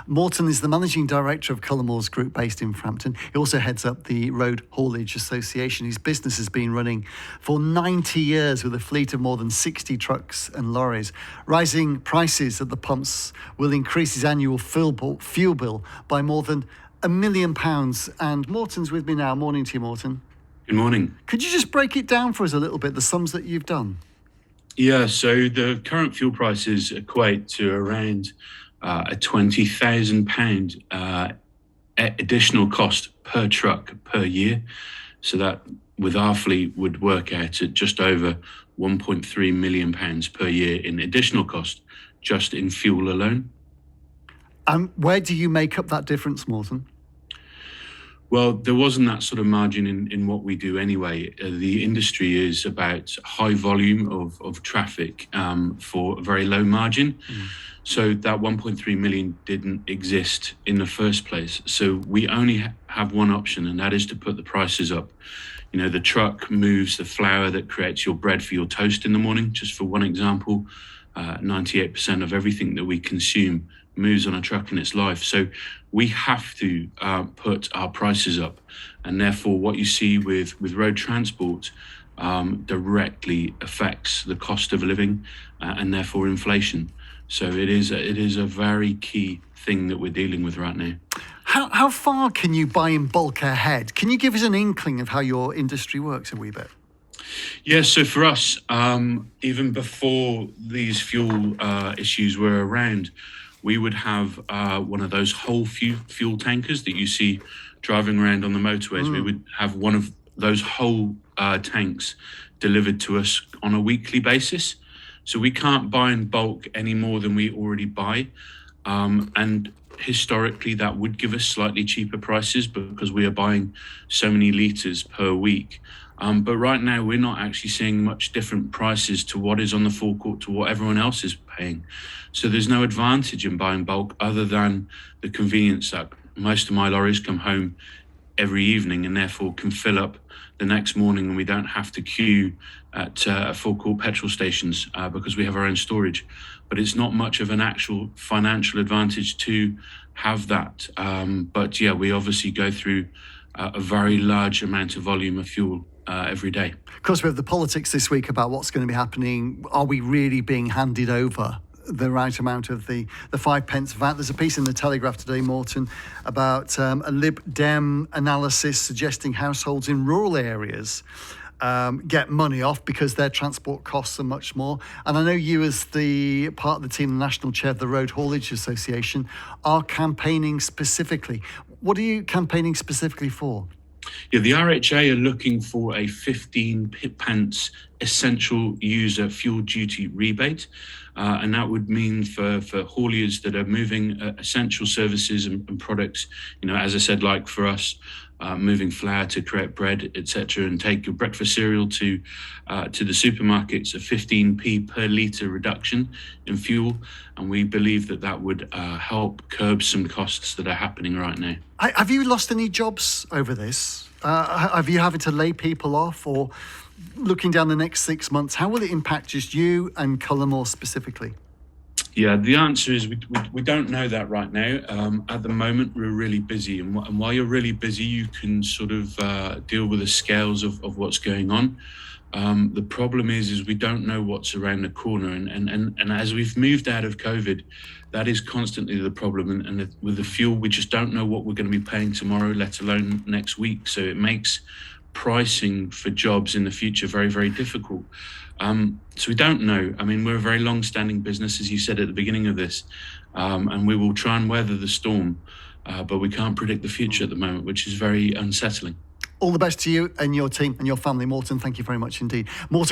Moreton is the Managing Director of Cullimore's Group based in Frampton. He also heads up the Road Haulage Association. His business has been running for 90 years with a fleet of more than 60 trucks and lorries. Rising prices at the pumps will increase his annual fuel bill by more than £1 million. And Moreton's with me now. Morning to you, Moreton. Good morning. Could you just break it down for us a little bit, the sums that you've done? Yeah, so the current fuel prices equate to around a £20,000 additional cost per truck per year. So that with our fleet would work out at just over £1.3 million per year in additional cost, just in fuel alone. And where do you make up that difference, Moreton? Well, there wasn't that sort of margin in what we do anyway. The industry is about high volume of traffic for a very low margin. So that 1.3 million didn't exist in the first place. So we only have one option, and that is to put the prices up. You know, the truck moves the flour that creates your bread for your toast in the morning. Just for one example, 98% of everything that we consume moves on a truck in its life. So we have to put our prices up, and therefore what you see with road transport directly affects the cost of living and therefore inflation. So it is a very key thing that we're dealing with right now. How far can you buy in bulk ahead? Can you give us an inkling of how your industry works a wee bit? Yeah, so for us, even before these fuel issues were around, we would have one of those whole fuel tankers that you see driving around on the motorways. We would have one of those whole tanks delivered to us on a weekly basis. So we can't buy in bulk any more than we already buy. And historically, that would give us slightly cheaper prices because we are buying so many litres per week. But right now, we're not actually seeing much different prices to what is on the forecourt to what everyone else is paying. So there's no advantage in buying bulk other than the convenience that most of my lorries come home every evening and therefore can fill up the next morning, and we don't have to queue at forecourt petrol stations because we have our own storage. But it's not much of an actual financial advantage to have that. But yeah, we obviously go through a very large amount of volume of fuel every day. Of course, we have the politics this week about what's going to be happening. Are we really being handed over the right amount of the 5 pence VAT? There's a piece in the Telegraph today, Moreton, about a Lib Dem analysis suggesting households in rural areas get money off because their transport costs are much more. And I know you, as the part of the team, the national chair of the Road Haulage Association, are campaigning specifically. What are you campaigning specifically for? Yeah, the RHA are looking for a 15 pence essential user fuel duty rebate. And that would mean for hauliers that are moving essential services and products, you know, as I said, like for us, moving flour to create bread, etc., and take your breakfast cereal to the supermarkets, a 15p per litre reduction in fuel. And we believe that would help curb some costs that are happening right now. Have you lost any jobs over this? Have you having to lay people off, or looking down the next 6 months, how will it impact just you and Cullimore specifically? Yeah, the answer is we don't know that right now. At the moment, we're really busy. And while you're really busy, you can sort of deal with the scales of what's going on. The problem is we don't know what's around the corner. And as we've moved out of COVID, that is constantly the problem. And with the fuel, we just don't know what we're going to be paying tomorrow, let alone next week. So it makes pricing for jobs in the future very, very difficult. So we don't know. I mean, we're a very long-standing business, as you said at the beginning of this, and we will try and weather the storm, but we can't predict the future at the moment, which is very unsettling. All the best to you and your team and your family, Moreton. Thank you very much indeed. Moreton